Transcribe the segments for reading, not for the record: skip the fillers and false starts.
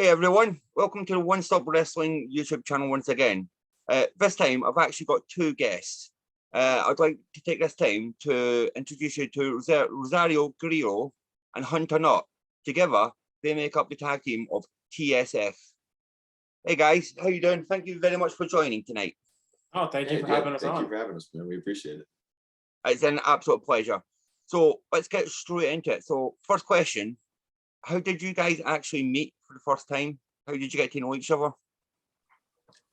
Hey everyone, welcome to the One Stop Wrestling YouTube channel once again. This time I've actually got two guests. I'd like to take this time to introduce you to Rosario Grillo and Hunter Knott. Together, they make up the tag team of TSF. Hey guys, how you doing? Thank you very much for joining tonight. Oh, thank you for having us on. Thank you for having us, man. We appreciate it. It's an absolute pleasure. So let's get straight into it. So first question, how did you guys actually meet for the first time? How did you get to know each other?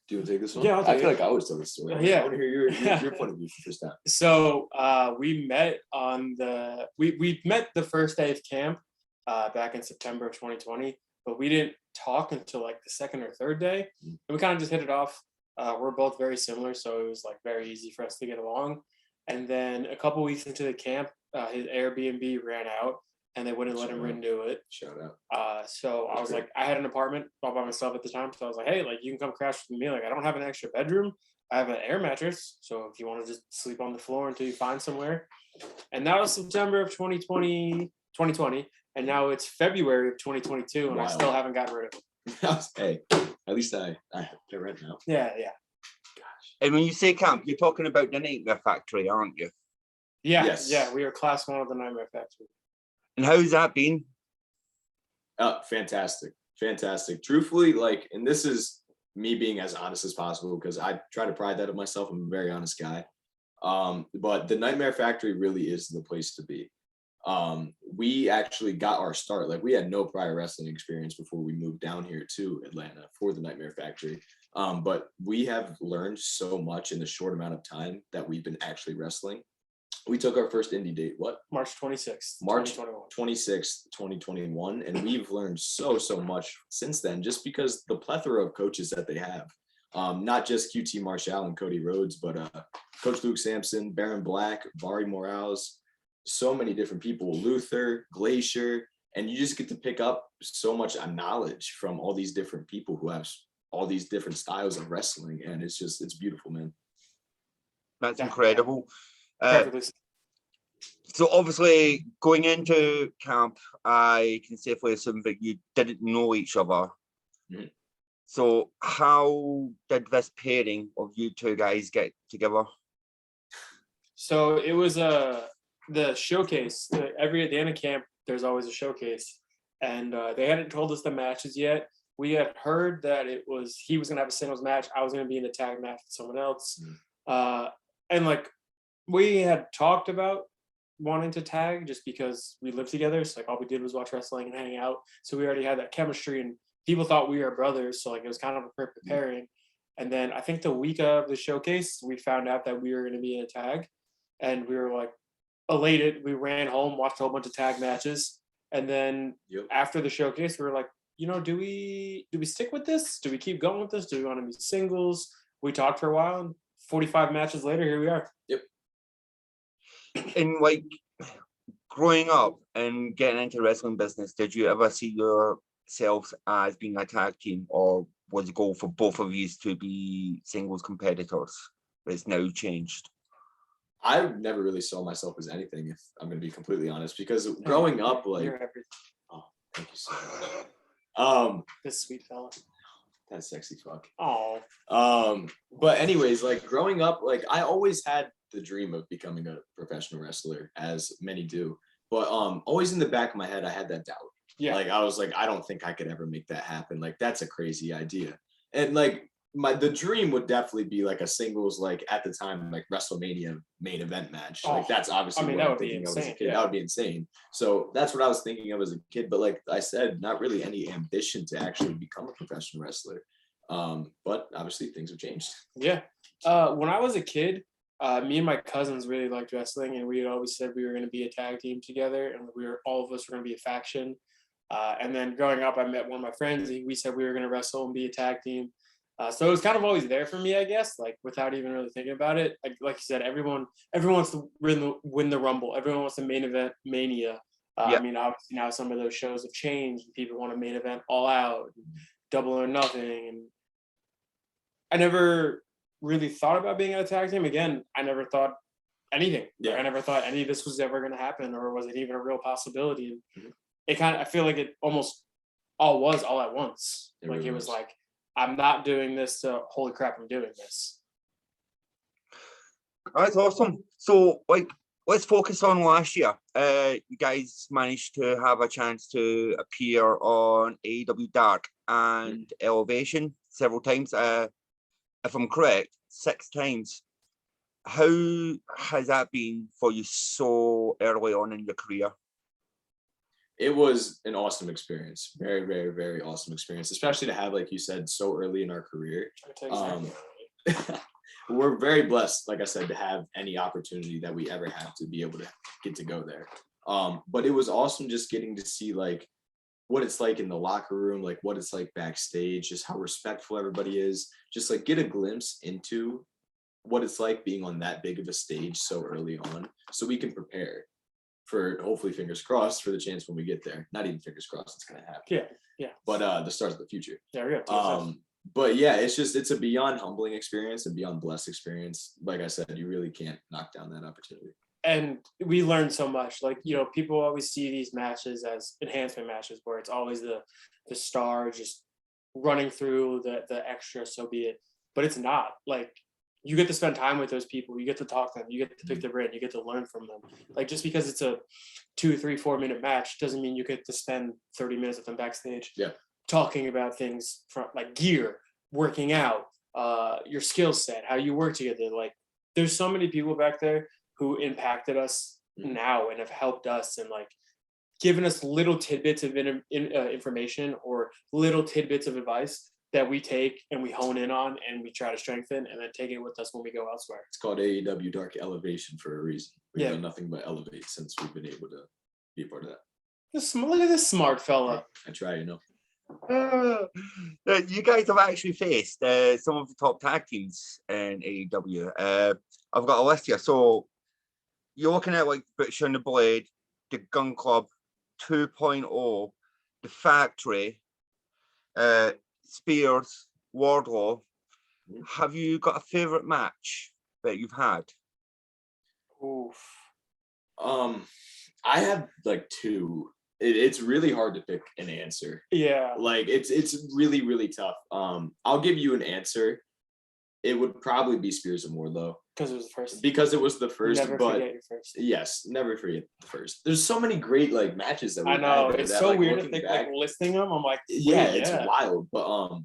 Do you want to take this one? Yeah, I feel like I always tell this story. Yeah. I want to hear your point of view for this time. So we met on we met the first day of camp back in September of 2020, but we didn't talk until like the second or third day, and we kind of just hit it off. We're both very similar, so it was like very easy for us to get along. And then a couple weeks into the camp, his Airbnb ran out, and they wouldn't let him renew it. Shout out. So I was like, I had an apartment all by myself at the time, so I was like, hey, like you can come crash with me. Like I don't have an extra bedroom. I have an air mattress, so if you want to just sleep on the floor until you find somewhere. And that was September of 2020, and now it's February of 2022, and Wow. I still haven't gotten rid of it. Hey, at least I have to rent now. Yeah. And when you say camp, you're talking about the Nightmare Factory, aren't you? Yeah, Yes. yeah, we were class 1 of the Nightmare Factory. And how's that been? Fantastic. Truthfully, like, and this is me being as honest as possible because I try to pride that of myself. I'm a very honest guy. But the Nightmare Factory really is the place to be. We actually got our start. Like we had no prior wrestling experience before we moved down here to Atlanta for the Nightmare Factory. But we have learned so much in the short amount of time that we've been actually wrestling. We took our first indie date, March 26th, March 2021. 26th, 2021. And we've learned so much since then, just because the plethora of coaches that they have, not just QT Marshall and Cody Rhodes, but Coach Luke Sampson, Baron Black, Vari Morales, so many different people, Luther, Glacier, and you just get to pick up so much knowledge from all these different people who have all these different styles of wrestling. And it's beautiful, man. That's incredible. Perfectly. So obviously going into camp, I can safely assume that you didn't know each other. Mm-hmm. So how did this pairing of you two guys get together? So it was the showcase. At the end of camp, there's always a showcase, and they hadn't told us the matches yet. We had heard that he was gonna have a singles match. I was gonna be in a tag match with someone else, and like we had talked about wanting to tag just because we lived together. So like all we did was watch wrestling and hang out. So we already had that chemistry, and people thought we were brothers. So like it was kind of a perfect pairing. And then I think the week of the showcase, we found out that we were gonna be in a tag. And we were like elated. We ran home, watched a whole bunch of tag matches, and then after the showcase, we were like, do we stick with this? Do we keep going with this? Do we want to be singles? We talked for a while, and 45 matches later, here we are. Yep. In like growing up and getting into wrestling business, did you ever see yourselves as being a tag team, or was the goal for both of you to be singles competitors? It's now changed. I never really saw myself as anything, if I'm going to be completely honest, because growing up, like, oh, thank you so much. This sweet fella. That sexy fuck. Oh. But anyways, like growing up, like I always had the dream of becoming a professional wrestler, as many do. But always in the back of my head, I had that doubt. Yeah. Like I was like, I don't think I could ever make that happen. Like that's a crazy idea. And like the dream would definitely be like a singles, like at the time, like WrestleMania main event match. Oh, like that's obviously what I'm thinking of as a kid. That would be insane. So that's what I was thinking of as a kid. But like I said, not really any ambition to actually become a professional wrestler. But obviously things have changed. Yeah. When I was a kid, me and my cousins really liked wrestling, and we had always said we were going to be a tag team together, and all of us were going to be a faction. And then growing up, I met one of my friends, and we said we were going to wrestle and be a tag team. So it was kind of always there for me, I guess, like without even really thinking about it. Like you said, everyone wants to win the Rumble. Everyone wants to main event Mania. I mean, obviously now some of those shows have changed. People want to main event All Out, Double or Nothing. And I never really thought about being in a tag team. Again, I never thought anything. I never thought any of this was ever going to happen, or was it even a real possibility? I feel like it almost all was all at once. It Like really it was was. like, I'm not doing this to holy crap, I'm doing this. That's awesome. So, like, let's focus on last year. You guys managed to have a chance to appear on AEW Dark and Elevation several times. If I'm correct, 6 times. How has that been for you so early on in your career? It was an awesome experience. Very, very, very awesome experience, especially to have, like you said, so early in our career. We're very blessed, like I said, to have any opportunity that we ever have to be able to get to go there. But it was awesome just getting to see like what it's like in the locker room, like what it's like backstage, just how respectful everybody is, just like get a glimpse into what it's like being on that big of a stage so early on, so we can prepare for, hopefully, fingers crossed, for the chance when we get there. Not even fingers crossed it's going to happen. Yeah. But the stars of the future. There we go. But yeah, it's a beyond humbling experience and beyond blessed experience. Like I said, you really can't knock down that opportunity. And we learned so much. Like, you know, people always see these matches as enhancement matches where it's always the star just running through the extra, so be it. But it's not. Like, you get to spend time with those people, you get to talk to them, you get to pick their brain, you get to learn from them. Like, just because it's a 2, 3, 4 minute match doesn't mean you get to spend 30 minutes with them backstage. Yeah. Talking about things from like gear, working out, your skill set, how you work together. Like, there's so many people back there who impacted us now and have helped us and like given us little tidbits of information or little tidbits of advice that we take and we hone in on and we try to strengthen and then take it with us when we go elsewhere. It's called AEW Dark Elevation for a reason. We've Yeah. done nothing but elevate since we've been able to be a part of that. Look at this smart fella. I try, you know. You guys have actually faced some of the top tag teams in AEW. I've got a list here. So you're looking at like Butcher and the Blade, the Gun Club 2.0, the Factory, Spears, Wardlow. Have you got a favorite match that you've had? Oof. I have like 2. It's really hard to pick an answer. Yeah. Like it's really, really tough. I'll give you an answer. It would probably be Spears and Wardlow. Because it was the first. Because it was the first, Never but forget your first. yes, never forget the first. There's so many great like matches that we I know. had It's that, so like, weird to looking think back, like listing them. I'm like, yeah, wait, it's wild. But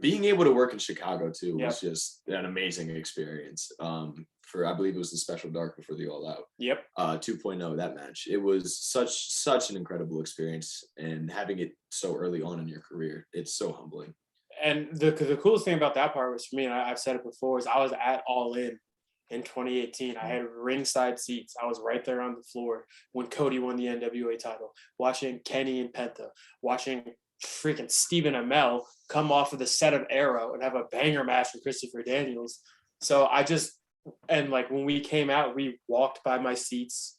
being able to work in Chicago too was just an amazing experience. For I believe it was the Special Dark before the All Out. Yep. 2.0, that match. It was such an incredible experience, and having it so early on in your career, it's so humbling. And the coolest thing about that part was for me, and I've said it before, is I was at All In 2018. I had ringside seats. I was right there on the floor when Cody won the NWA title, watching Kenny and Penta, watching freaking Stephen Amell come off of the set of Arrow and have a banger match with Christopher Daniels. So and like when we came out, we walked by my seats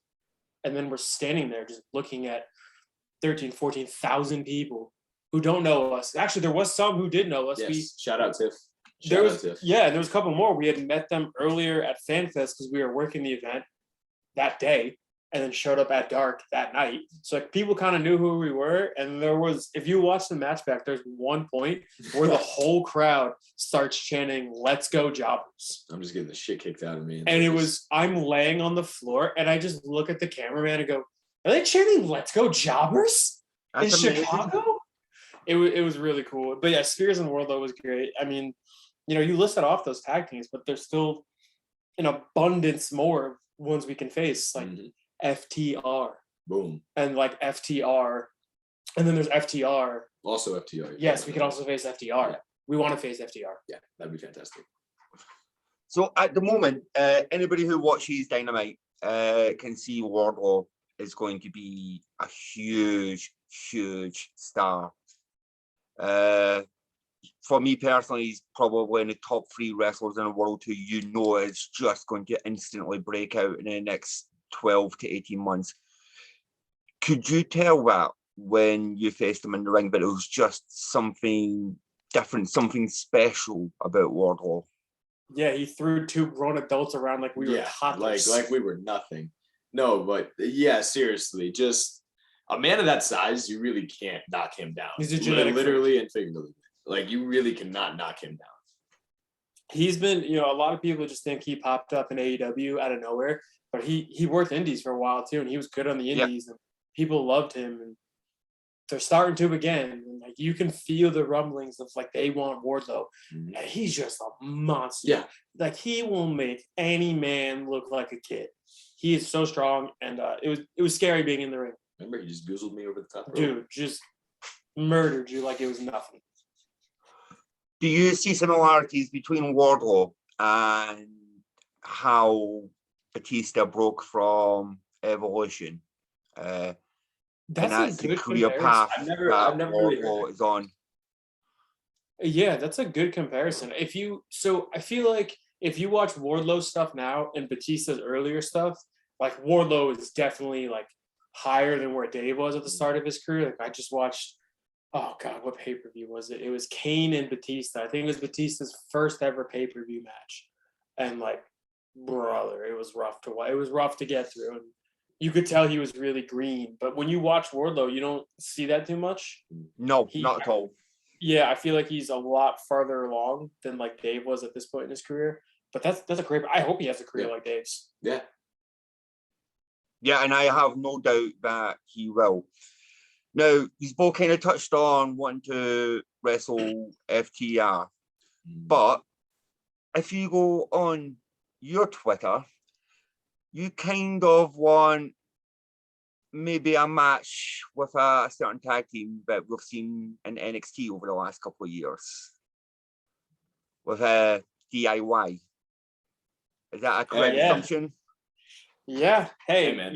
and then we're standing there just looking at 14,000 people who don't know us. Actually, there was some who did know us. Yes. Shout out Tiff. There was a couple more. We had met them earlier at FanFest because we were working the event that day and then showed up at Dark that night. So like people kind of knew who we were. And there was, if you watch the match back, there's one point where the whole crowd starts chanting, "Let's go Jobbers." I'm just getting the shit kicked out of me. And it was, I'm laying on the floor and I just look at the cameraman and go, "Are they chanting 'Let's go Jobbers' in Chicago?" It was really cool. But yeah, Spears and Wardlow was great. I mean, you know, you listed off those tag teams, but there's still an abundance more ones we can face, like FTR. Boom. And like FTR. And then there's FTR. Also FTR. Yes, we can also face FTR. Yeah. We want to face FTR. Yeah, that'd be fantastic. So at the moment, anybody who watches Dynamite can see Wardlow is going to be a huge star. For me personally, he's probably in the top 3 wrestlers in the world who you know is just going to instantly break out in the next 12 to 18 months. Could you tell that when you faced him in the ring, but it was just something different, something special about Wardlow? Yeah, he threw 2 grown adults around like we were toddlers. Like we were nothing. No, but yeah, seriously, just a man of that size, you really can't knock him down. He's a genetic literally and figuratively. Like you really cannot knock him down. He's been, a lot of people just think he popped up in AEW out of nowhere, but he worked indies for a while too, and he was good on the indies, and people loved him, and they're starting to again. And like you can feel the rumblings of like they want Wardlow, and he's just a monster. Yeah, like he will make any man look like a kid. He is so strong, and it was scary being in the ring. Remember, he just goozled me over the top rope. Dude, just murdered you like it was nothing. Do you see similarities between Wardlow and how Batista broke from Evolution? That's the a good career comparison. path I've never really heard Wardlow is on. Yeah, that's a good comparison. So I feel like if you watch Wardlow stuff now and Batista's earlier stuff, like Wardlow is definitely like higher than where Dave was at the start of his career. Like I just watched, oh God, what pay-per-view was it? It was Kane and Batista. I think it was Batista's first ever pay-per-view match. And like, brother, it was rough to watch. It was rough to get through. And you could tell he was really green. But when you watch Wardlow, you don't see that too much. No, not at all. Yeah, I feel like he's a lot farther along than like Dave was at this point in his career. But that's a great. I hope he has a career like Dave's. Yeah. Yeah, and I have no doubt that he will. Now, he's both kind of touched on wanting to wrestle FTR, but if you go on your Twitter, you kind of want maybe a match with a certain tag team that we've seen in NXT over the last couple of years with a DIY. Is that a correct assumption? Yeah. Hey, man.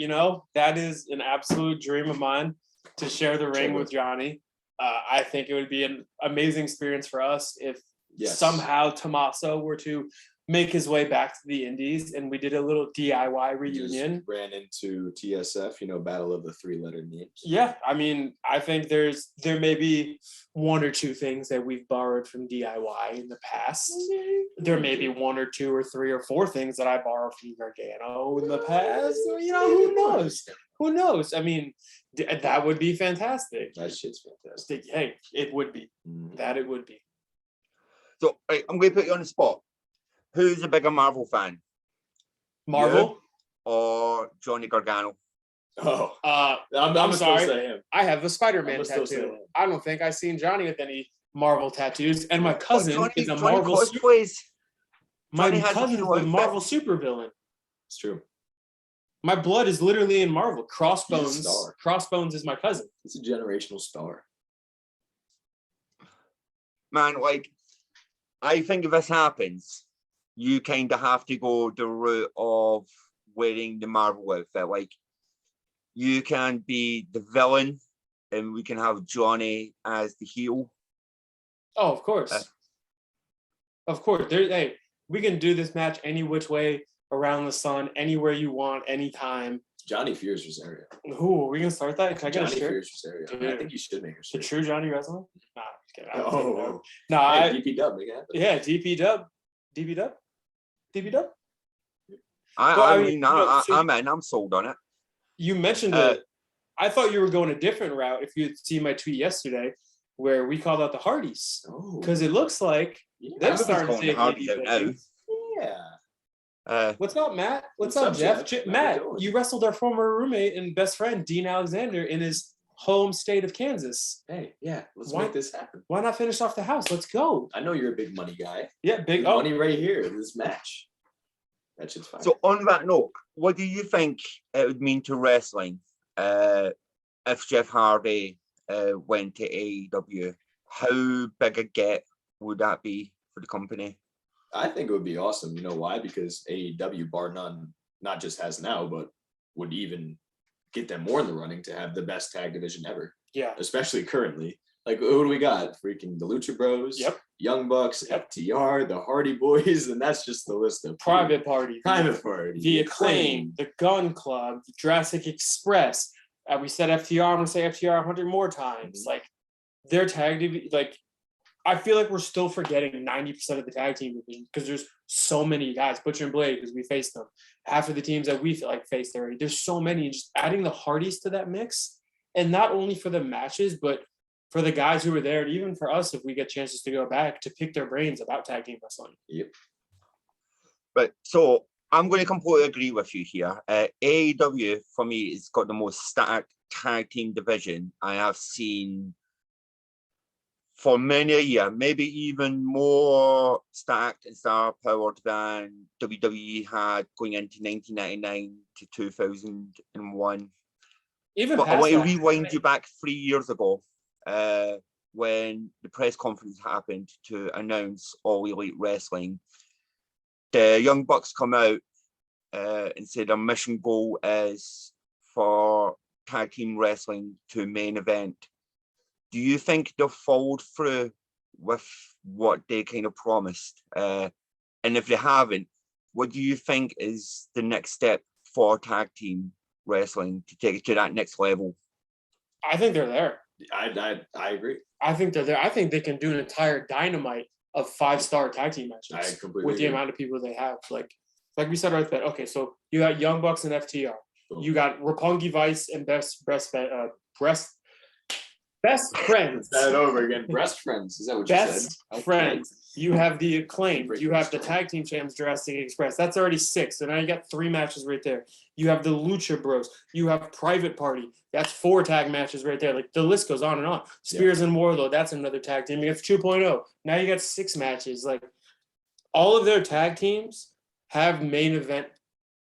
That is an absolute dream of mine to share the ring with Johnny. I think it would be an amazing experience for us if somehow Tommaso were to make his way back to the Indies and we did a little DIY reunion. Just ran into TSF, battle of the three-letter names. Yeah, I mean, I think there may be one or two things that we've borrowed from DIY in the past. There may be one or two or three or four things that I borrowed from Gargano in the past. Who knows? Who knows? I mean, that would be fantastic. That shit's fantastic. Hey, it would be. That it would be. So, I'm going to put you on the spot. Who's a bigger Marvel fan? Marvel or Johnny Gargano? Oh, I'm sorry. Say him. I have a Spider-Man tattoo. I don't think I've seen Johnny with any Marvel tattoos, and my cousin is a Marvel. My cousin is a Marvel supervillain. It's true. My blood is literally in Marvel. Crossbones. Crossbones is my cousin. He's a generational star. Man, I think if this happens, you kind of have to go the route of wearing the Marvel outfit. You can be the villain, and we can have Johnny as the heel. Oh, of course. Of course. We can do this match any which way around the sun, anywhere you want, anytime. Johnny fears Rosario. Ooh, are we gonna start that? Can I get a shirt? Johnny fears Rosario. I think you should make a shirt. The true Johnny wrestling? Nah, no. DP Dub, make it happen. Yeah, DP Dub. I'm sold on it. You mentioned it. I thought you were going a different route if you had seen my tweet yesterday where we called out the Hardys. Because it looks like they're starting to take Hardys out now. Yeah. What's up, Matt? What's up, Jeff? Matt, you wrestled our former roommate and best friend, Dean Alexander, in his home state of Kansas. Hey, yeah, let's make this happen. Why not finish off the house? Let's go. I know you're a big money guy. Yeah, big money right here in this match. That shit's fine. So on that note, what do you think it would mean to wrestling if Jeff Hardy went to AEW? How big a get would that be for the company? I think it would be awesome. You know why? Because AEW, bar none, not just has now, but would even get them more in the running to have the best tag division ever. Yeah. Especially currently. Who do we got? Freaking the Lucha Bros, Young Bucks, FTR, the Hardy Boys, and that's just the list of Private Party, the Acclaim, the Gun Club, the Jurassic Express. We said FTR. I'm gonna say FTR 100 more times. Their tag division. I feel like we're still forgetting 90% of the tag team division because there's so many guys. Butcher and Blade, because we faced them. Half of the teams that we faced already. There's so many. Just adding the Hardys to that mix, And not only for the matches, but for the guys who were there, and even for us, if we get chances to go back, to pick their brains about tag team wrestling. Yep. But so I'm going to completely agree with you here. AEW for me has got the most stacked tag team division I have seen for many a year, maybe even more stacked and star powered than WWE had going into 1999 to 2001. Even But I past want to that, rewind you back 3 years ago when the press conference happened to announce All Elite Wrestling. The Young Bucks come out and say their mission goal is for tag team wrestling to main event. Do you think they've followed through with what they kind of promised? And if they haven't, what do you think is the next step for tag team wrestling to take it to that next level? I think they're there. I agree. I think they're there. I think they can do an entire dynamite of 5-star tag team matches I completely with the agree. amount of people they have. Like we said right there. Okay, so you got Young Bucks and FTR. Boom. You got Roppongi Vice and Best Friends. That over again. Breast friends. Is that what you said? Best Okay. Friends. You have the Acclaimed. Break You my have the story. tag team champs Jurassic Express. That's already 6. So now you got 3 matches right there. You have the Lucha Bros. You have Private Party. That's 4 tag matches right there. Like the list goes on and on. Spears and Warlord. That's another tag team. You got 2.0. Now you got 6 matches. Like all of their tag teams have main event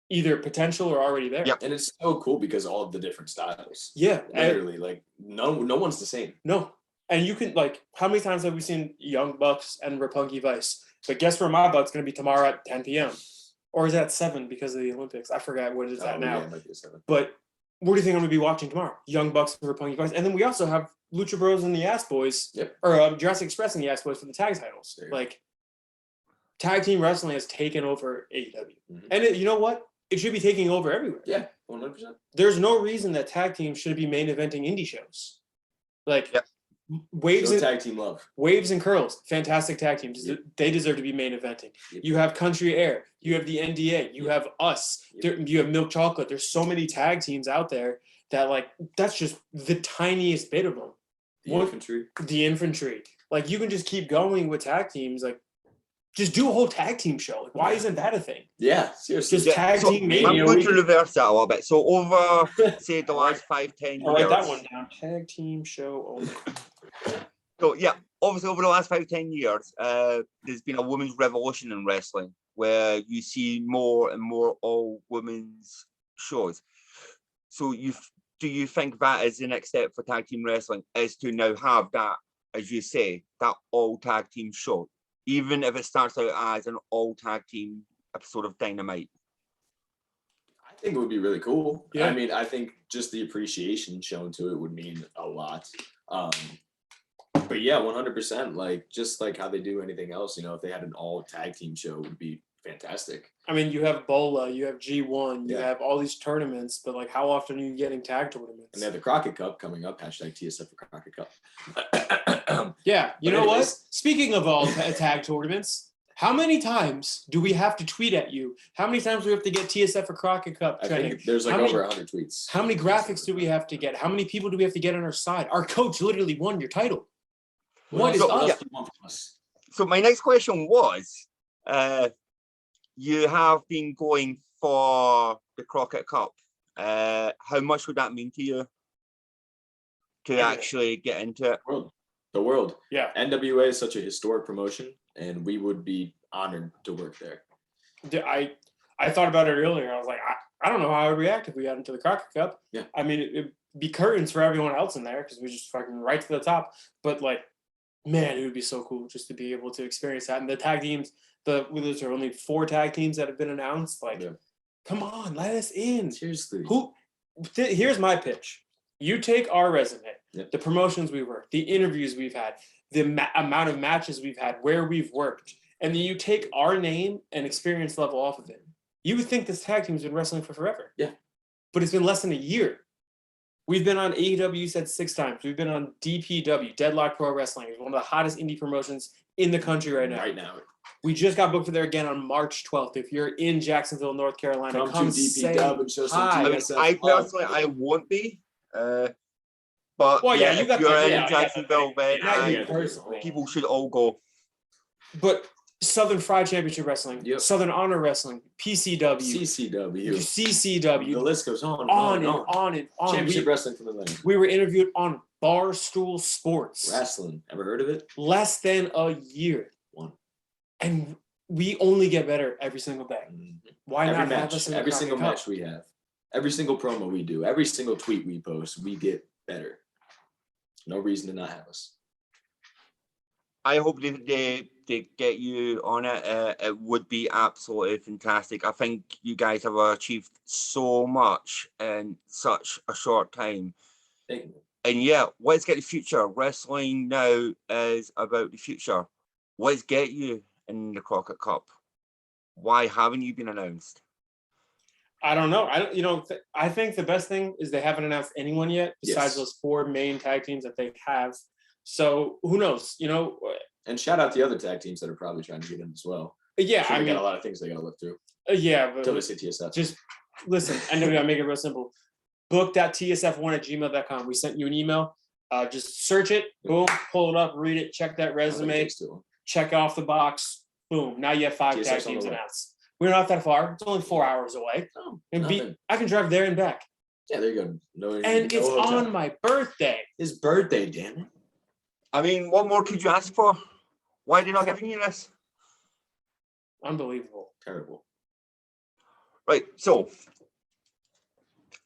either potential or already there. Yep. And it's so cool because all of the different styles. Yeah. Literally, like no one's the same. No. And you can, like, how many times have we seen Young Bucks and Roppongi Vice? But guess where my buck's going to be tomorrow at 10 p.m.? Or is that 7 because of the Olympics? I forgot what it's at now. Yeah, it might be a 7. But what do you think I'm going to be watching tomorrow? Young Bucks and Roppongi Vice. And then we also have Lucha Bros and the Ass Boys, Yep. or Jurassic Express and the Ass Boys for the tag titles. There you go. Like, tag team wrestling has taken over AEW. Mhm. And you know what? It should be taking over everywhere. Yeah, 100%. There's no reason that tag teams should be main eventing indie shows. Like, Yep. Waves Show and tag team love. Waves and Curls, fantastic tag teams. Yep. They deserve to be main eventing. Yep. You have Country Air. You have the NDA. You have us. Yep. You have Milk Chocolate. There's so many tag teams out there that, like, that's just the tiniest bit of them. The What- infantry. The infantry. Like, you can just keep going with tag teams. Like, just do a whole tag team show. Like, why isn't that a thing? Yeah, seriously. Just tag So team I'm mania. going to reverse that a little bit. So over, say, the last 5-10 I'll years. write that one down. Tag team show only. So yeah, obviously over the last 5-10 years, there's been a women's revolution in wrestling where you see more and more all women's shows. So do you think that is the next step for tag team wrestling, is to now have that, as you say, that all tag team show, even if it starts out as an all tag team episode of Dynamite? I think it would be really cool. Yeah. I mean, I think just the appreciation shown to it would mean a lot. But yeah, 100%. Like just like how they do anything else, you know, if they had an all tag team show, it would be fantastic. I mean, you have Bola, you have G1, you Yeah. have all these tournaments, but like, how often are you getting tag tournaments? And they have the Crockett Cup coming up. Hashtag TSF for Crockett Cup. Yeah, you But know what? anyways. Speaking of all tag tournaments, how many times do we have to tweet at you? How many times do we have to get TSF for Crockett Cup I training? think there's like How many- over 100 tweets. How many graphics do we have to get? How many people do we have to get on our side? Our coach literally won your title. What is So, up? yeah. do you want from us? So my next question was, you have been going for the Crockett Cup. How much would that mean to you to Yeah. actually get into it? The world. Yeah. NWA is such a historic promotion, and we would be honored to work there. I thought about it earlier. I was like, I don't know how I would react if we got into the Crockett Cup. Yeah. I mean, it'd be curtains for everyone else in there because we just fucking right to the top. But like, man, it would be so cool just to be able to experience that. And the tag teams, there are only 4 tag teams that have been announced. Like, Yeah. come on, let us in. Seriously. Here's my pitch. You take our resume, Yeah. the promotions we worked, the interviews we've had, the amount of matches we've had, where we've worked, and then you take our name and experience level off of it. You would think this tag team's been wrestling for forever. Yeah. But it's been less than a year. We've been on AEW, you said 6 times. We've been on DPW, Deadlock Pro Wrestling. It's one of the hottest indie promotions in the country right now. Right now. We just got booked for there again on March 12th. If you're in Jacksonville, North Carolina, Come come to say DPW and show some hi. I mean, TSF I love. personally, I won't be. But Well, yeah, yeah, you if got you're the- in yeah, I got the Jacksonville, thing. then Not you got the personally. people should all go. But Southern Fried Championship Wrestling, Yep. Southern Honor Wrestling, PCW, CCW. CCW, The list goes on on and on and on. Championship Wrestling for the Women. We were interviewed on Barstool Sports. Wrestling. Ever heard of it? Less than a year. One. And we only get better every single day. Why Every not have match, us in the every Crockett single Cup? match we have, every single promo we do, every single tweet we post, we get better. No reason to not have us. I hope they get you on it. It would be absolutely fantastic. I think you guys have achieved so much in such a short time. Thank you. And yeah, let's get the future. Wrestling now is about the future. Let's get you in the Crockett Cup. Why haven't you been announced? I don't know. I think the best thing is they haven't announced anyone yet besides Yes. those 4 main tag teams that they have. So who knows? And shout out the other tag teams that are probably trying to get in as well. Yeah, Sure, I they mean, got a lot of things they got to look through yeah, but until they see TSF. just listen, NWI, make it real simple. book.tsf1@gmail.com. We sent you an email. Just search it, boom, pull it up, read it, check that resume, check off the box, boom. Now you have 5 TSF's tag on the teams way. announced. We're not that far. It's only 4 hours away. Oh, And nothing. I can drive there and back. Yeah, there you go. No, And no it's hotel. on my birthday. His birthday, damn it. I mean, what more could you ask for? Why are they not giving you this? Unbelievable. Terrible. Right, so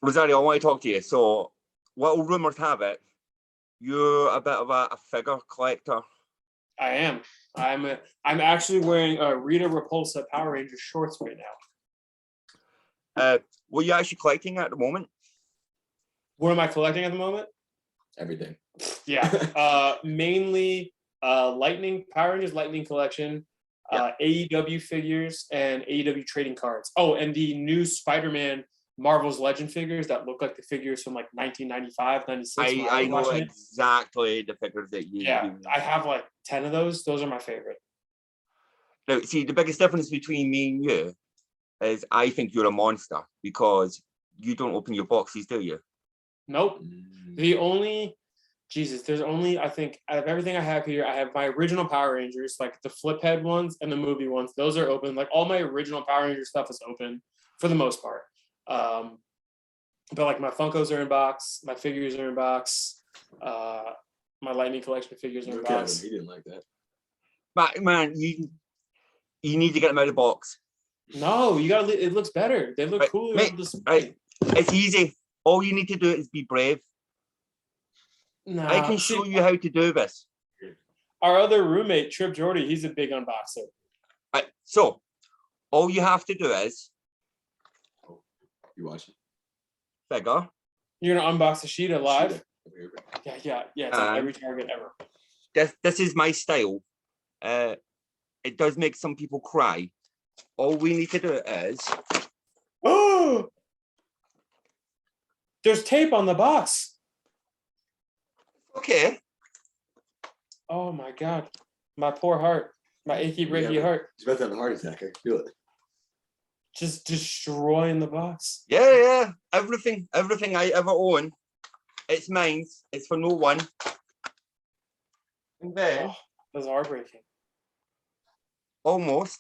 Rosario, I want to talk to you. So, little rumors have it, you're a bit of a figure collector. I am. I'm actually wearing a Rita Repulsa Power Ranger shorts right now. What are you actually collecting at the moment? What am I collecting at the moment? Everything. Yeah. Mainly Lightning, Power Rangers Lightning collection, AEW figures, and AEW trading cards. Oh, and the new Spider-Man Marvel's Legend figures that look like the figures from like 1995, 96. I know exactly the figures that you do. I have like 10 of those. Those are my favorite. Now, see, the biggest difference between me and you is I think you're a monster because you don't open your boxes, do you? Nope. There's only, I think, out of everything I have here, I have my original Power Rangers, like the flip head ones and the movie ones. Those are open. Like all my original Power Ranger stuff is open for the most part. But like my Funkos are in box, my figures are in box, my Lightning collection figures are in box. He didn't like that. But man, you need to get them out of the box. No, you gotta. It looks better. They look Right, cooler. mate, right. It's easy. All you need to do is be brave. Nah, I can show you how to do this. Our other roommate, Trip Jordy, he's a big unboxer. Right, so all you have to do is You watch it. figure. You're gonna unbox the sheet live? Sheeta. Yeah. It's on every Target ever. This is my style. It does make some people cry. All we need to do is Oh, there's tape on the box. okay. Oh my God, my poor heart, my achy breaky heart, He's about to have a heart attack. I can feel it. just destroying the box. Yeah. Everything I ever own, it's mine. It's for no one. And then That's heartbreaking. almost.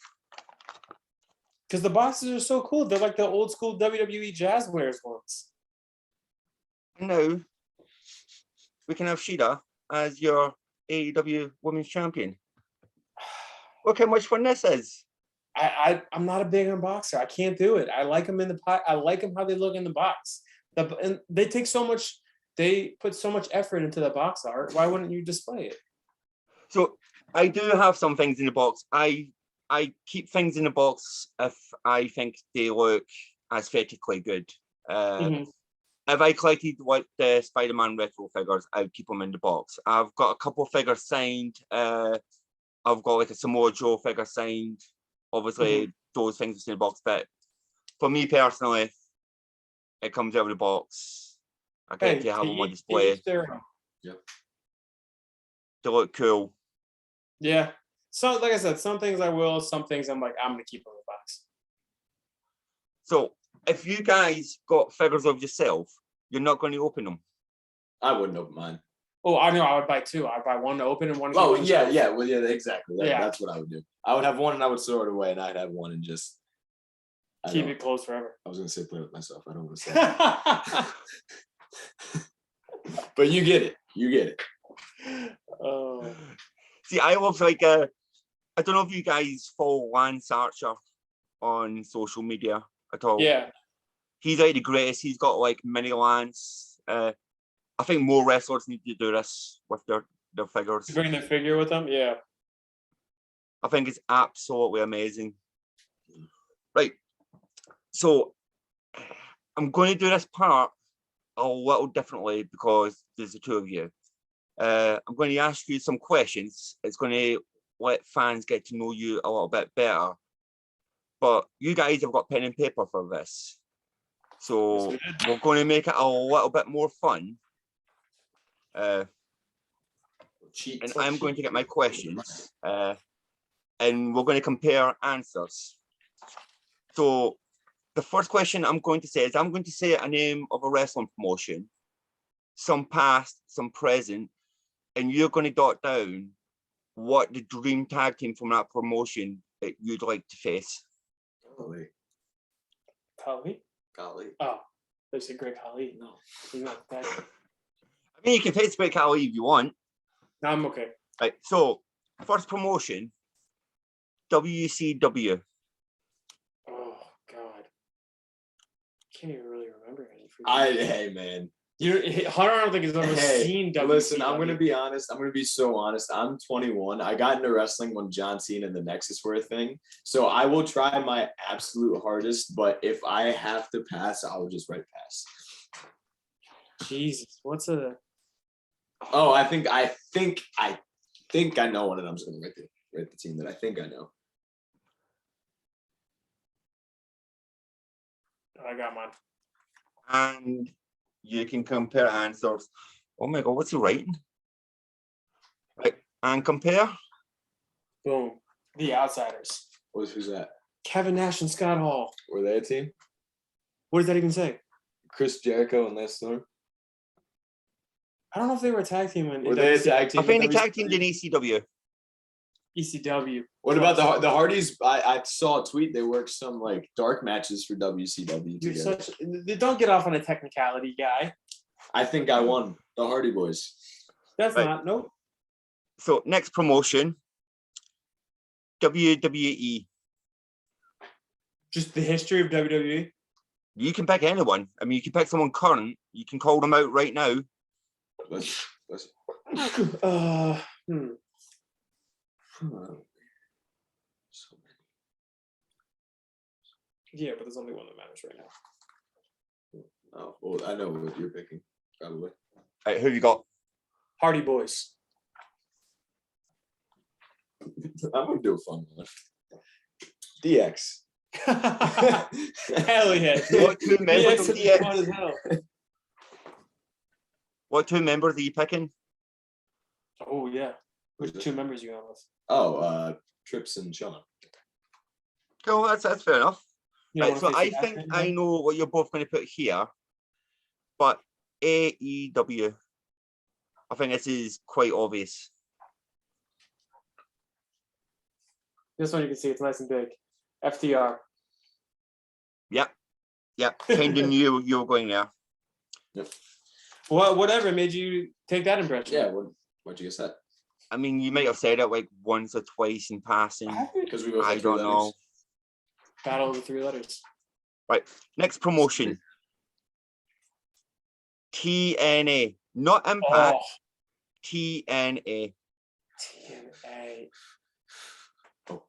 Because the boxes are so cool. They're like the old school WWE Jazz Wears ones. Now we can have Sheeta as your AEW Women's Champion. Look how much fun this is. I'm not a big unboxer. I can't do it. I like them in the pot. I like them how they look in the box. And they take so much. They put so much effort into the box art. Why wouldn't you display it? So I do have some things in the box. I keep things in the box if I think they look aesthetically good. If I collected like the Spider-Man retro figures, I'd keep them in the box. I've got a couple of figures signed. I've got like a Samoa Joe figure signed. Obviously, those things are in the box. But for me personally, it comes out of the box. I get to have them on display. Yep. They look cool. Yeah. So, like I said, some things I will. Some things I'm like, I'm gonna keep them in the box. So if you guys got figures of yourself, you're not going to open them. I wouldn't open mine. Oh, I know. I would buy two. I'd buy one to open and one to Oh, keep on the yeah, shelf. yeah. Well, yeah, exactly. Yeah. That's what I would do. I would have one and I would throw it away, and I'd have one and just Keep it closed forever. I was going to say play with myself. I don't want to say But you get it. You get it. Oh. See, I love I don't know if you guys follow Lance Archer on social media at all. Yeah. He's like the greatest. He's got like mini Lance. I think more wrestlers need to do this with their figures. Bring their figure with them. Yeah. I think it's absolutely amazing. Right. So I'm going to do this part a little differently because there's the two of you. I'm going to ask you some questions. It's going to let fans get to know you a little bit better. But you guys have got pen and paper for this. So we're going to make it a little bit more fun. And I'm going to get my questions. And we're going to compare answers. So the first question I'm going to say is I'm going to say a name of a wrestling promotion, some past, some present, and you're going to dot down what the dream tag team from that promotion that you'd like to face. Golly. Kali? Oh, they said Great Kali. No, he's not that. I mean, you can face Great Khali if you want. No, I'm okay. Right, so first promotion, WCW. Oh God, can't even really remember any. Hey man, Hunter, I don't think he's ever seen WCW. Listen, I'm gonna be honest. I'm gonna be so honest. I'm 21. I got into wrestling when John Cena and the Nexus were a thing. So I will try my absolute hardest. But if I have to pass, I'll just write pass. Jesus, what's a? Oh, I think I know one, and I'm just gonna write the team that I think I know. I got mine. And you can compare answers. Oh my God, what's he writing? Right, and compare. Boom. The Outsiders. Who's that? Kevin Nash and Scott Hall. Were they a team? What does that even say? Chris Jericho and Lance Storm. I don't know if they were a tag team in Were they a tag team? I think they tag teamed in ECW. ECW. What about the Hardys? I saw a tweet. They worked some like dark matches for WCW. Don't get off on a technicality, guy. I think I won the Hardy Boys. That's Right. not nope. So next promotion, WWE. Just the history of WWE. You can pick anyone. I mean, you can pick someone current. You can call them out right now. Let's. So many. Yeah, but there's only one that matters right now. Oh, well, I know what you're picking, probably. All right, who you got? Hardy Boys. I'm gonna do a fun one. DX. Hell yeah. What two members of DX fun as hell. What two members are you picking? Oh yeah. Which two members you going with? Oh, Trips and Sean. Cool, that's fair enough. You don't Right, wanna so face I the think Aspen I guy? know what you're both going to put here, but AEW. I think this is quite obvious. This one you can see it's nice and big. FTR. Yep, kind of knew you were going there. Yep. Well, whatever made you take that impression? Yeah, what'd you guess that? I mean, you might have said it like once or twice in passing. Because we both I had three don't know. letters. Battle of the Three Letters. Right, next promotion. TNA, not Impact. Oh, TNA. TNA. Oh.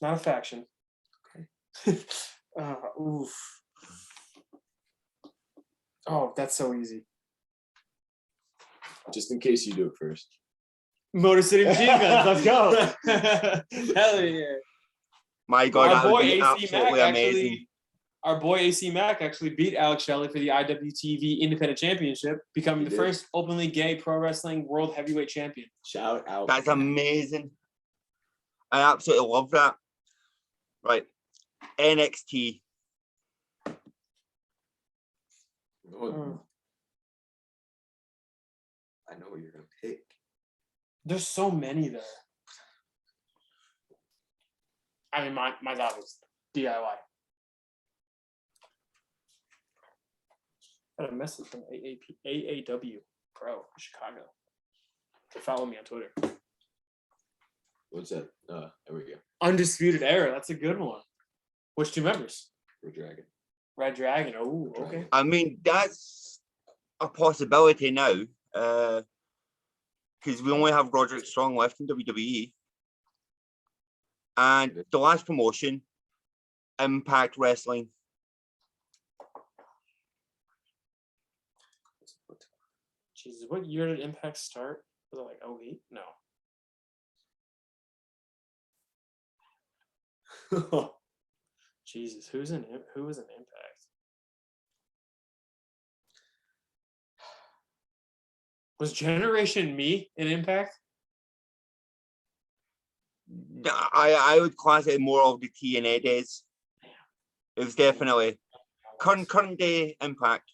Not a faction. Okay. Oof. Oh, that's so easy. Just in case you do it first. Motor City Machine Guns. Let's go. Hell yeah. My God, Our that would boy be AC absolutely Mack amazing. our boy AC Mack actually beat Alex Shelley for the IWTV Independent Championship, becoming He the did. first openly gay pro wrestling world heavyweight champion. Shout out. That's amazing. I absolutely love that. Right, NXT. There's so many there. I mean, my thought was DIY. Got a message from AAW Pro Chicago. Follow me on Twitter. What's that? There we go. Undisputed Era. That's a good one. Which two members? Red Dragon. Red Dragon. Oh, Red okay. Dragon. I mean, that's a possibility now. Because we only have Roderick Strong left in WWE. And the last promotion, Impact Wrestling. Jesus, what year did Impact start? Was it like 08? No. Jesus, who was in Impact? Was Generation Me in Impact? I would class it more of the TNA days. It was definitely current day Impact.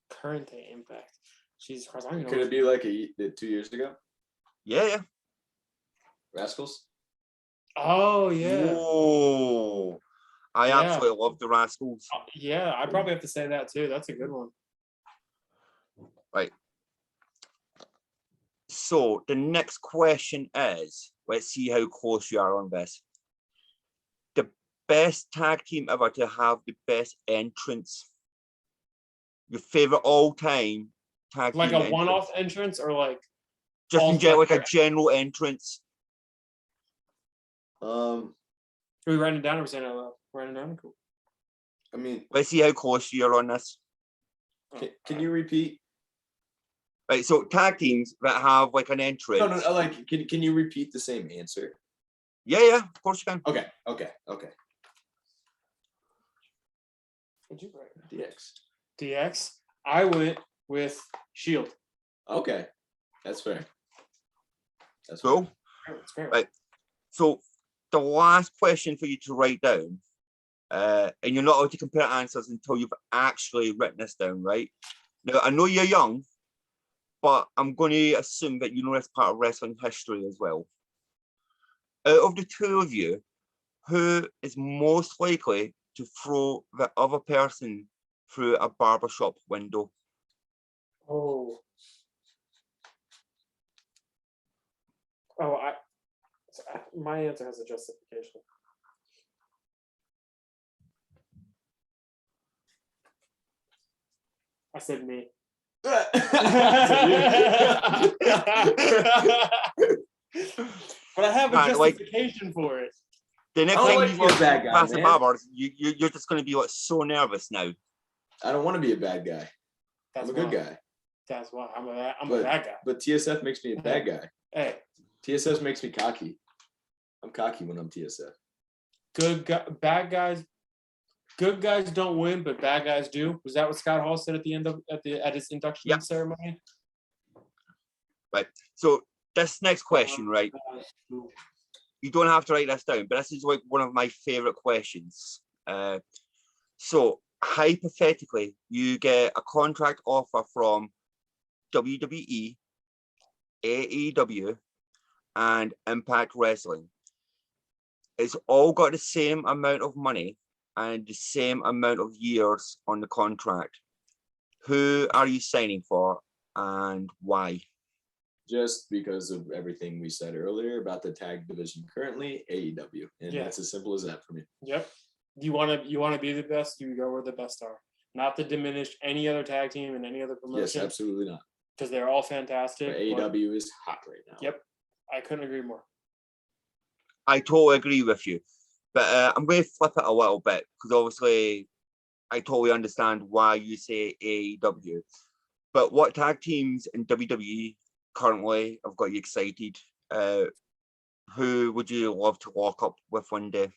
Current day Impact. Jesus Christ, I don't even Could know. it be like 2 years ago? Yeah. Rascals? Oh yeah. Whoa. I Yeah. absolutely love the Rascals. Yeah, I probably have to say that too. That's a good one. Right. So the next question is, let's see how close you are on this. The best tag team ever to have the best entrance. Your favorite all-time tag Like team a one-off entrance or like just all in general, like time? a general entrance. Are we writing it down or are we saying it out loud? Writing it down? Cool. I mean, Let's see how close you are on this. can you repeat? Right, so tag teams that have like an entrance. No. Like, can you repeat the same answer? Yeah, of course you can. Okay. What'd you write? DX. DX. I went with Shield. Okay, that's fair. That's So, That's fair. right. So the last question for you to write down, and you're not allowed to compare answers until you've actually written this down, right? Now, I know you're young, but I'm going to assume that you know this part of wrestling history as well. Out of the two of you, who is most likely to throw the other person through a barbershop window? Oh, my answer has a justification. I said me. But I have a Man, like, justification for it. The next I don't time like you being go a bad guy, past the man. barber, you're just going to be like so nervous now. I don't want to be a bad guy. That's I'm a good why. guy. That's why I'm a bad guy. But TSF makes me a bad guy. Hey, TSF makes me cocky. I'm cocky when I'm TSF. bad guys. Good guys don't win, but bad guys do. Was that what Scott Hall said at his induction ceremony? Right. So this next question, right? You don't have to write this down, but this is like one of my favorite questions. So hypothetically, you get a contract offer from WWE, AEW, and Impact Wrestling. It's all got the same amount of money and the same amount of years on the contract. Who are you signing for and why? Just because of everything we said earlier about the tag division currently, AEW. And that's as simple as that for me. Yep. You want to be the best, you go where the best are. Not to diminish any other tag team and any other promotion. Yes, absolutely not. Because they're all fantastic. But AEW is hot right now. Yep. I couldn't agree more. I totally agree with you. But I'm going to flip it a little bit because obviously I totally understand why you say AEW. But what tag teams in WWE currently have got you excited? Who would you love to walk up with one day?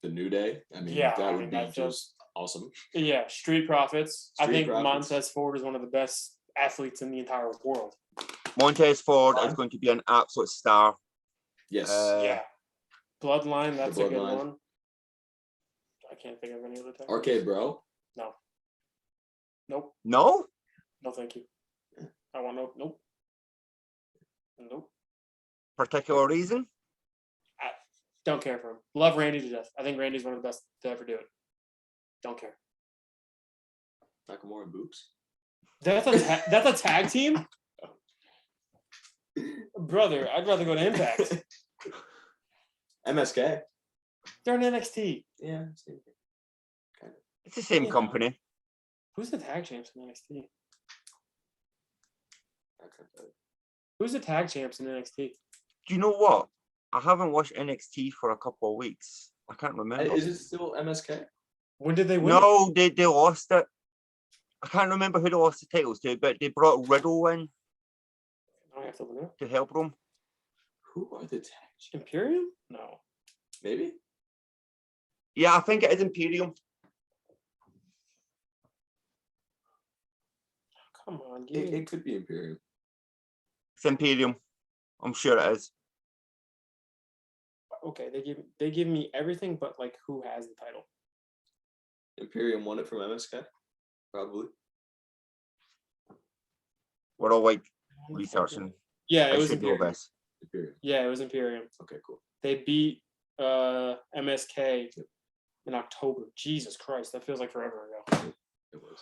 The New Day. I mean, that would be just awesome. Yeah, Street Profits. I think Montez Ford is one of the best athletes in the entire world. Montez Ford is going to be an absolute star. Yes. Yeah. Bloodline, that's a good Bloodline. one. I can't think of any other tag. Arcade Bro. No. Nope. No? No, thank you. I want nope. particular reason? I don't care for him. Love Randy to death. I think Randy's one of the best to ever do it. Don't care. Nakamura and Boops. That's a tag team? Brother, I'd rather go to Impact. MSK. They're in NXT. Yeah, same thing. Kind of. It's the same Yeah. company. Who's the tag champs in NXT? I can't tell you. Who's the tag champs in NXT? Do you know what? I haven't watched NXT for a couple of weeks. I can't remember. Is it still MSK? When did they win? No, they lost it. I can't remember who they lost the titles to, but they brought Riddle in I have to look it up. to help them. Who are the tag champs? Imperium? No. Maybe? Yeah, I think it is Imperium. Come on, give me. It could be Imperium. It's Imperium. I'm sure it is. Okay, they give me everything, but like who has the title? Imperium won it from MSK? Probably. We're all like researching. Yeah, it I was should know Imperium. this. Imperium. Yeah, it was Imperium. Okay, cool. They beat MSK in October. Jesus Christ, that feels like forever ago. It was.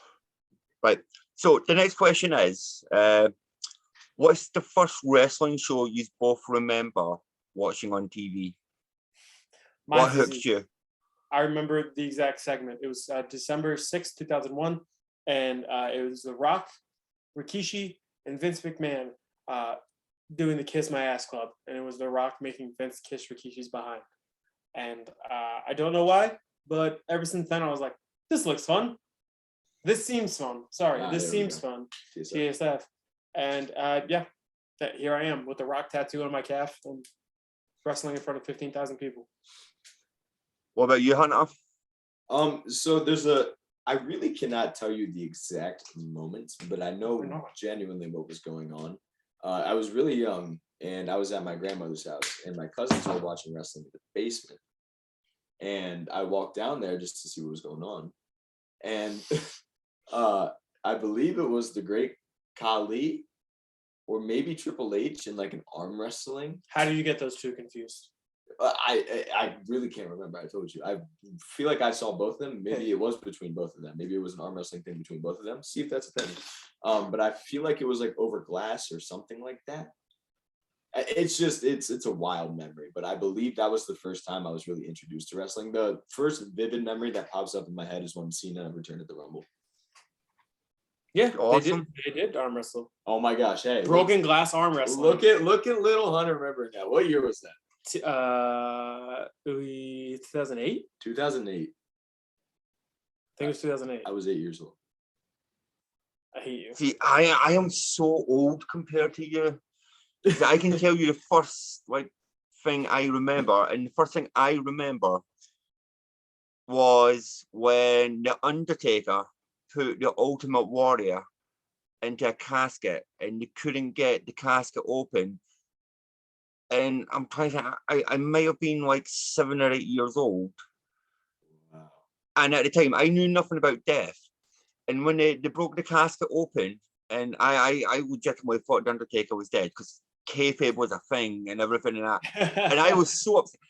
Right. So the next question is, what's the first wrestling show you both remember watching on TV? What Mine's hooked easy. you? I remember the exact segment. It was December 6th, 2001, and it was The Rock, Rikishi, and Vince McMahon doing the Kiss My Ass Club. And it was The Rock making Vince kiss Rikishi's behind. And I don't know why, but ever since then, I was like, this looks fun. This seems fun. Sorry, this there we seems go. fun. TSF. TSF. And yeah, here I am with the Rock tattoo on my calf and wrestling in front of 15,000 people. What about you, Hunter? So I really cannot tell you the exact moment, but I know Why not? genuinely what was going on. I was really young and I was at my grandmother's house and my cousins were watching wrestling in the basement. And I walked down there just to see what was going on. And I believe it was the Great Khali or maybe Triple H in like an arm wrestling. How did you get those two confused? I really can't remember. I told you. I feel like I saw both of them. Maybe it was between both of them. Maybe it was an arm wrestling thing between both of them. See if that's a thing. But I feel like it was like over glass or something like that. It's just it's a wild memory. But I believe that was the first time I was really introduced to wrestling. The first vivid memory that pops up in my head is when Cena returned at the Rumble. Yeah, Awesome. They did arm wrestle. Oh my gosh! Hey, Broken glass arm wrestling. Look at little Hunter remembering that. What year was that? 2008. 2008. I think it was 2008. I was 8 years old. I hate you. See, I am so old compared to you. I can tell you the first thing I remember, and the first thing I remember was when the Undertaker put the Ultimate Warrior into a casket, and they couldn't get the casket open. And I'm trying to, I might have been like 7 or 8 years old. Wow. And at the time, I knew nothing about death. And when they broke the casket open, and I legitimately thought the Undertaker was dead because kayfabe was a thing and everything and that. And I was so upset.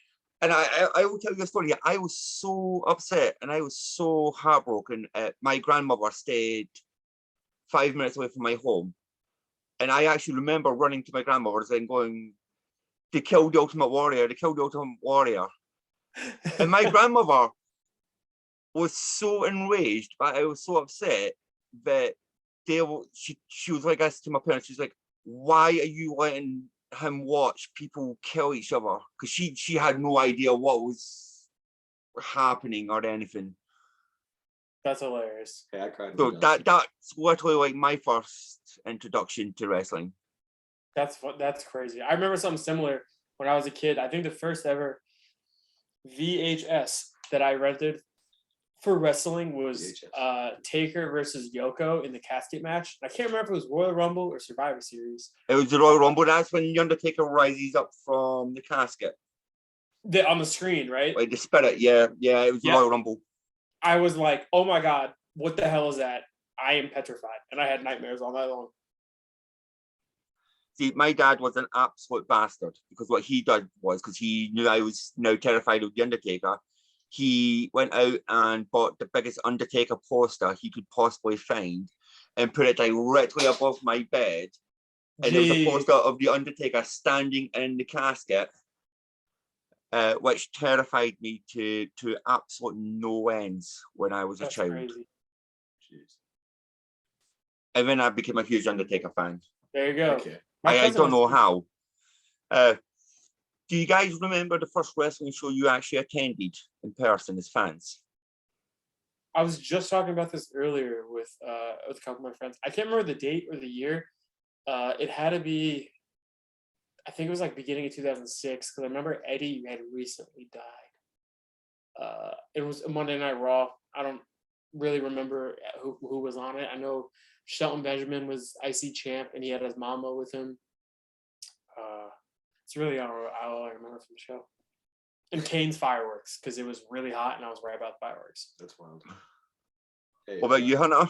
And I will tell you a story. I was so upset and I was so heartbroken. My grandmother stayed 5 minutes away from my home. And I actually remember running to my grandmother's and going, they killed the Ultimate Warrior. They killed the Ultimate Warrior. And my grandmother was so enraged, but I was so upset that she was like this to my parents. She's like, why are you letting him watch people kill each other? Because she had no idea what was happening or anything. That's hilarious. Hey, I cried. So that's literally like my first introduction to wrestling. That's crazy. I remember something similar when I was a kid. I think the first ever VHS that I rented for wrestling was Taker versus Yoko in the casket match. I can't remember if it was Royal Rumble or Survivor Series. It was the Royal Rumble. That's when the Undertaker rises up from the casket. On the screen, right? Like the spirit, yeah, it was the Royal Rumble. I was like, oh my God, what the hell is that? I am petrified. And I had nightmares all night long. See, my dad was an absolute bastard because what he did was, because he knew I was now terrified of the Undertaker, he went out and bought the biggest Undertaker poster he could possibly find and put it directly above my bed. And it was a Gee. poster of the Undertaker standing in the casket, which terrified me to absolute no ends when I was a That's child. crazy. Jeez. And then I became a huge Undertaker fan. There you go. Okay. My I cousin don't has- know how. Do you guys remember the first wrestling show you actually attended in person as fans? I was just talking about this earlier with a couple of my friends. I can't remember the date or the year. It had to be, I think it was like beginning of 2006, because I remember Eddie had recently died. It was a Monday Night Raw. I don't really remember who was on it. I know Shelton Benjamin was IC champ, and he had his mama with him. It's really all I remember from the show. And Kane's fireworks, because it was really hot, and I was right about fireworks. That's wild. Hey, What about you, Hunter?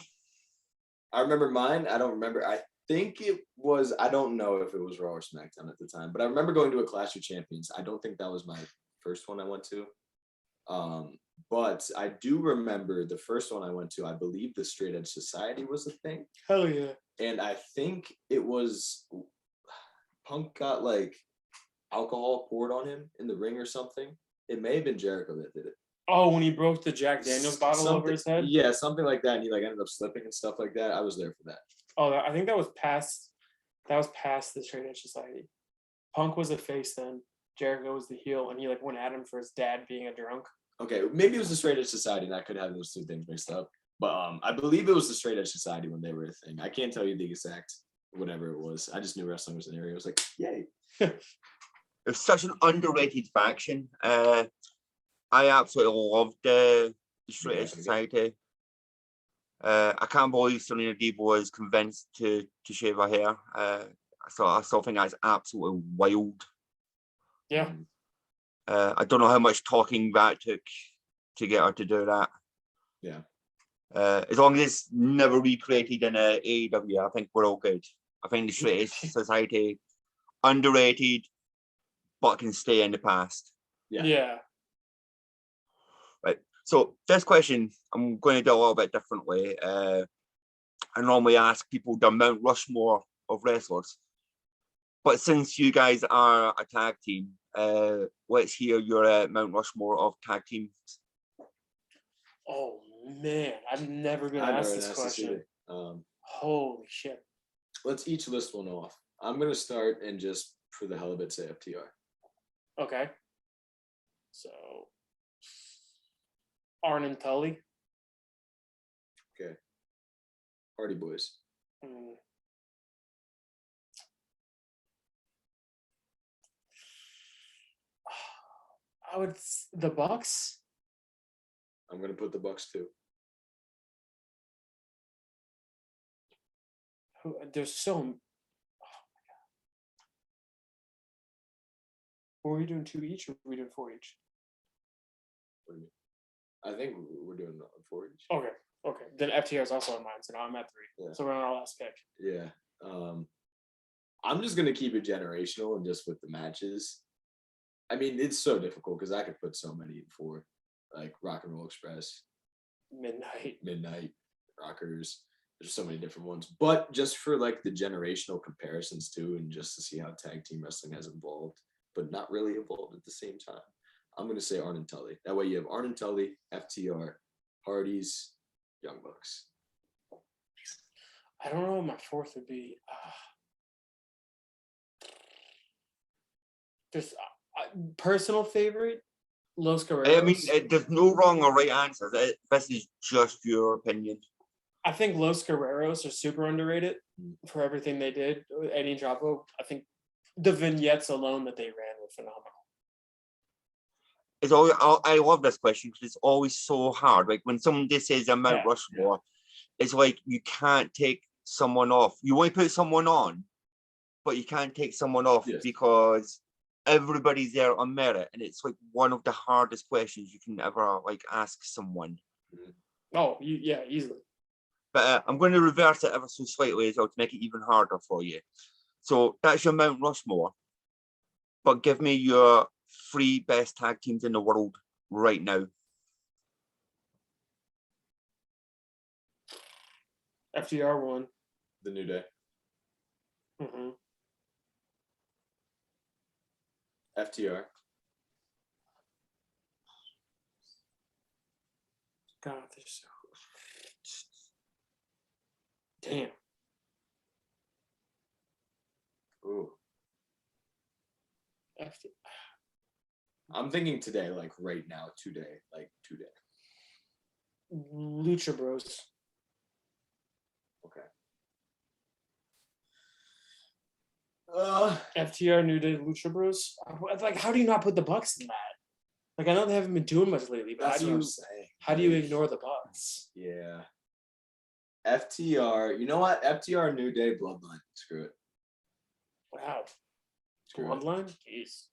I remember mine. I don't remember. I think it was, I don't know if it was Raw or SmackDown at the time, but I remember going to a Clash of Champions. I don't think that was my first one I went to. But I do remember the first one I went to, I believe the Straight Edge Society was a thing. Hell yeah. And I think it was Punk got like alcohol poured on him in the ring or something. It may have been Jericho that did it. Oh, when he broke the Jack Daniels bottle over his head? Yeah, something like that. And he like ended up slipping and stuff like that. I was there for that. Oh, I think that was past the Straight Edge Society. Punk was a face then. Jericho was the heel, and he like went at him for his dad being a drunk. Okay, maybe it was the Straight Edge Society, and I could have those two things mixed up. But I believe it was the Straight Edge Society when they were a thing. I can't tell you the exact whatever it was. I just knew wrestling was an area. I was like, yay. It's such an underrated faction. I absolutely loved the Straight Edge Society. I can't believe Serena Deeb was convinced to shave her hair. I still think that's absolutely wild. Yeah. I don't know how much talking that took to get her to do that. Yeah. As long as it's never recreated in AEW, I think we're all good. I think the Straight Edge Society, underrated, but can stay in the past. Yeah. Right. So this question, I'm going to do a little bit differently. I normally ask people the Mount Rushmore of wrestlers. But since you guys are a tag team, let's hear your Mount Rushmore of tag teams. Oh man, I've never been I asked never this asked this question. either. Holy shit. Let's each list one off. I'm going to start and just for the hell of it say FTR. Okay. So Arn and Tully. Okay. Hardy Boys. The Bucks. I'm going to put the Bucks too. There's so. Oh my god. Were we doing 2 each or were we doing 4 each? What do you mean? I think we're doing 4 each. Okay. Then FTR is also on mine, so now I'm at 3. Yeah. So we're on our last pick. Yeah. I'm just going to keep it generational and just with the matches. I mean, it's so difficult because I could put so many in 4, like Rock and Roll Express, Midnight, Rockers. There's so many different ones, but just for like the generational comparisons too, and just to see how tag team wrestling has evolved, but not really evolved at the same time. I'm going to say Arn and Tully. That way you have Arn and Tully, FTR, Hardys, Young Bucks. I don't know what my 4th would be. Just personal favorite, Los Guerreros. I mean, there's no wrong or right answer. This is just your opinion. I think Los Guerreros are super underrated for everything they did. Eddie and Drago, I think the vignettes alone that they ran were phenomenal. It's always, I love this question because it's always so hard. Like when somebody says a Mount Rushmore, it's like you can't take someone off. You want to put someone on, but you can't take someone off because everybody's there on merit, and it's like one of the hardest questions you can ever like ask someone. Oh, easily. But I'm going to reverse it ever so slightly as well to make it even harder for you. So that's your Mount Rushmore. But give me your 3 best tag teams in the world right now. FTR won. The New Day. Mm-hmm. FTR. God, they're so. Damn. Ooh. FTR. I'm thinking today, like right now, today. Lucha Bros. Okay. FTR, New Day, Lucha Bros. Like, how do you not put the Bucks in that? Like, I know they haven't been doing much lately, but That's what I'm saying. how do you ignore the Bucks? Yeah. FTR. You know what? FTR, New Day, Bloodline. Screw it. Wow. Screw it. Bloodline? Jeez.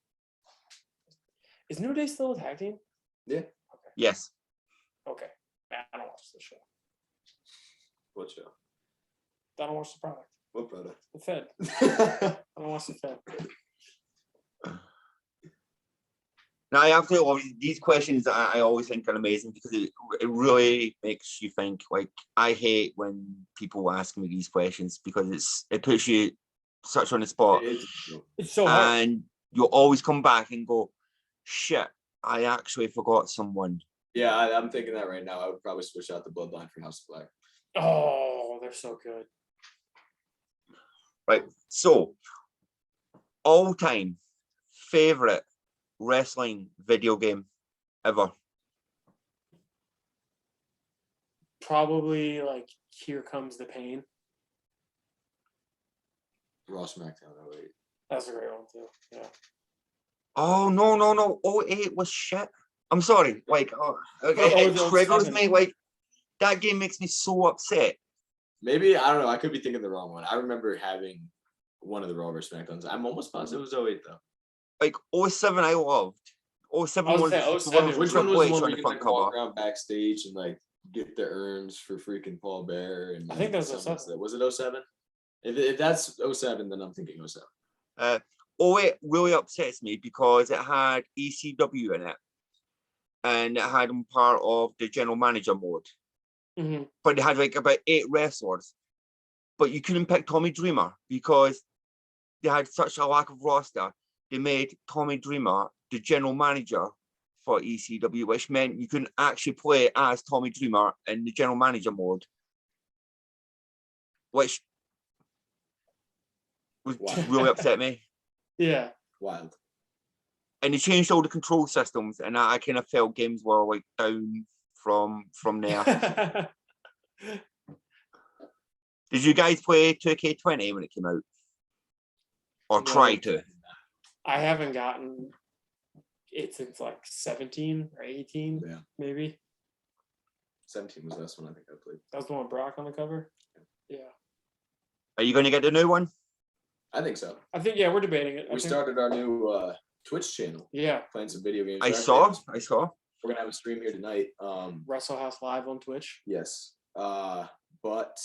Is New Day still a tag team? Yeah. Okay. Yes. Okay. Man, I don't watch the show. What show? I don't watch the product. What product? The Fed. I don't watch the Fed. Now, I absolutely love these questions. I always think are amazing because it really makes you think. Like, I hate when people ask me these questions because it puts you such on the spot, It's so hard. and you'll always come back and go, "Shit, I actually forgot someone." Yeah, I'm thinking that right now. I would probably switch out the Bloodline for House of Black. Oh, they're so good. Right. So, all-time favorite wrestling video game ever. Probably like Here Comes the Pain. Raw SmackDown 08. That's a great one too. Yeah. Oh no! 08 was shit. I'm sorry. Like, it the triggers 07. me. Like, that game makes me so upset. Maybe, I don't know. I could be thinking the wrong one. I remember having one of the Raw vs. SmackDowns. I'm almost positive it was 08 though. Like, 07 I loved. 07 I was was saying the 07 one with Which one Triple was the H one on where the you can front like walk cover. around backstage and like get the urns for freaking Paul Bear? And I think that was something 07. Was it 07? If that's 07, then I'm thinking 07. 08 really upsets me because it had ECW in it, and it had them part of the general manager mode. Mm-hmm. But they had like about 8 wrestlers, but you couldn't pick Tommy Dreamer because they had such a lack of roster. They made Tommy Dreamer the general manager for ECW, which meant you couldn't actually play as Tommy Dreamer in the general manager mode, which was Wow. really upset me. Yeah. Wild. And they changed all the control systems, and I kind of felt games were like down from there. Did you guys play 2K20 when it came out? Or No. try to? I haven't gotten it since like 17 or 18, Yeah. maybe. 17 was this one I think I played. That was the one with Brock on the cover. Yeah. Are you going to get the new one? I think so. I think, yeah, we're debating it. We started our new Twitch channel. Yeah. Playing some video games. I saw. We're gonna have a stream here tonight. Wrestle House Live on Twitch. Yes. But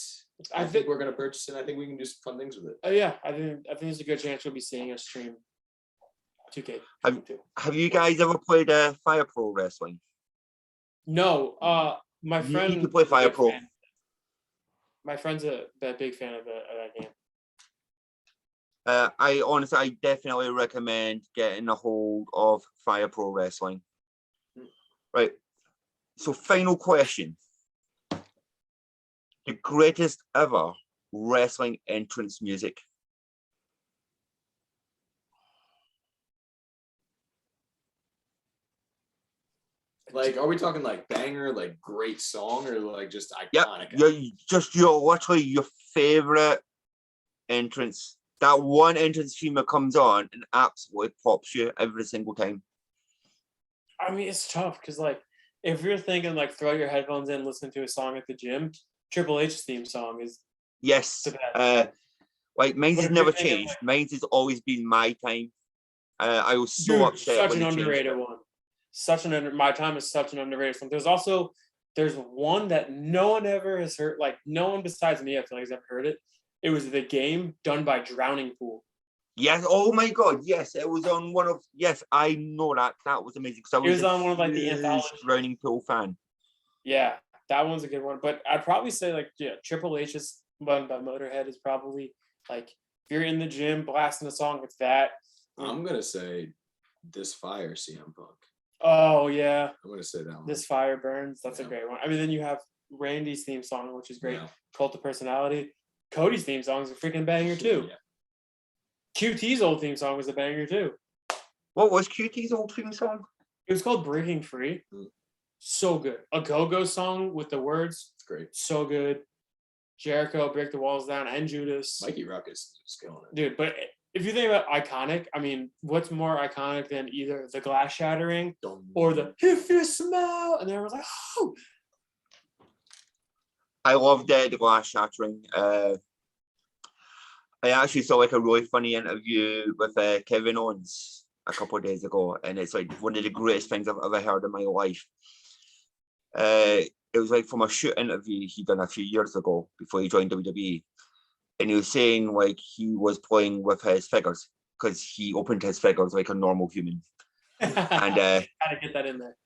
I think we're gonna purchase it. I think we can do some fun things with it. Oh yeah, I think there's a good chance you'll be seeing us stream 2K. Have you guys ever played Fire Pro Wrestling? No. My friend. You can play Fire Pro. My friend's a big fan of that game. I definitely recommend getting a hold of Fire Pro Wrestling. Right. So, final question. The greatest ever wrestling entrance music. Like, are we talking like banger, like great song, or like just iconic? Yep. You're literally your favorite entrance. That one entrance theme that comes on and absolutely pops you every single time. I mean, it's tough because, like, if you're thinking, like, throw your headphones in, listen to a song at the gym, Triple H's theme song is yes. Like, mine's has never changed. Mine's has always been My Time. I was so upset such when an Oh, they underrated changed one. My Time is such an underrated song. There's one that no one ever has heard. Like, no one besides me, I feel like, has ever heard it. It was The Game done by Drowning Pool. Yes. Oh my God. Yes, it was on one of. Yes, I know that. That was amazing. Because I It was a on one of like the huge anthology. Drowning Pool fan. Yeah, that one's a good one. But I'd probably say like Triple H's one by Motorhead is probably like if you're in the gym blasting a song, it's that. I'm gonna say This Fire, CM Punk. Oh yeah, I'm gonna say that one. This Fire Burns. That's a Yeah. great one. I mean, then you have Randy's theme song, which is great. Yeah. Cult of Personality. Cody's theme song is a freaking banger too. Yeah. QT's old theme song was a banger too. What was QT's old theme song? It was called Breaking Free. So good. A Go-Go song with the words. It's great. So good. Jericho, Break the Walls Down, and Judas. Mikey Ruckus is killing it. Dude, but if you think about iconic, I mean, what's more iconic than either the glass shattering or the if you smell? And everyone's like, oh. I loved the glass shattering. I actually saw like a really funny interview with Kevin Owens a couple of days ago, and it's like one of the greatest things I've ever heard in my life. It was like from a shoot interview he done a few years ago before he joined WWE, and he was saying like he was playing with his figures because he opened his figures like a normal human, and gotta get that in there.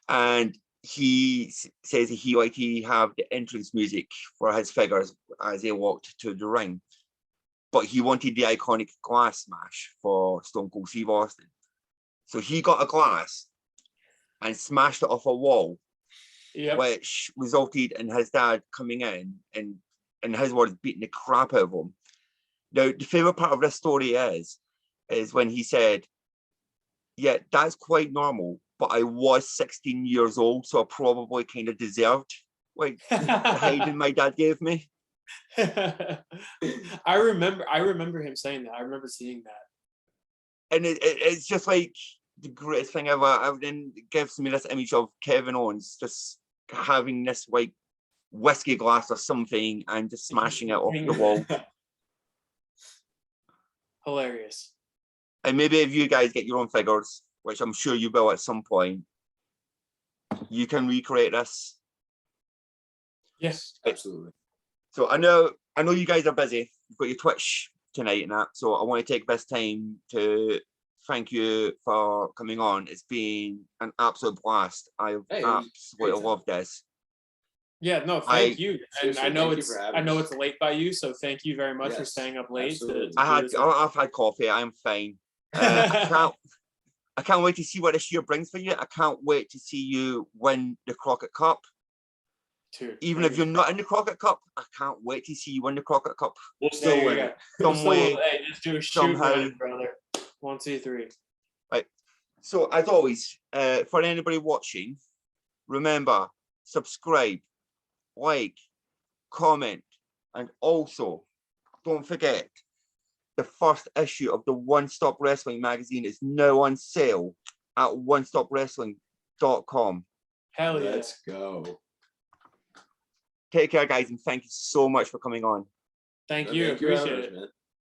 And he says he have the entrance music for his figures as they walked to the ring, but he wanted the iconic glass smash for Stone Cold Steve Austin. So he got a glass and smashed it off a wall, which resulted in his dad coming in and, in his words, beating the crap out of him. Now, the favorite part of this story is when he said, yeah, that's quite normal, but I was 16 years old, so I probably kind of deserved like the hiding my dad gave me. I remember him saying that. I remember seeing that. And it's just like the greatest thing ever. And then it gives me this image of Kevin Owens just having this like whiskey glass or something and just smashing it off the wall. Hilarious. And maybe if you guys get your own figures, which I'm sure you will at some point, you can recreate this. Yes, absolutely. So I know you guys are busy. You've got your Twitch tonight and that. So I want to take this time to thank you for coming on. It's been an absolute blast. I've absolutely loved this. Yeah, no, thank you. And I know it's late by you, so thank you very much for staying up late. I've had coffee. I'm fine. I can't wait to see what this year brings for you. I can't wait to see you win the Crockett Cup. Dude, even if you're not in the Crockett Cup, I can't wait to see you win the Crockett Cup. We'll still win it. Some way, hey, just do a shoot somehow, brother. 1, 2, 3. Right. So as always, for anybody watching, remember, subscribe, like, comment, and also don't forget the first issue of the One Stop Wrestling magazine is now on sale at onestopwrestling.com. Hell yeah. Let's go. Take care, guys, and thank you so much for coming on. Thank you. Appreciate it. Man.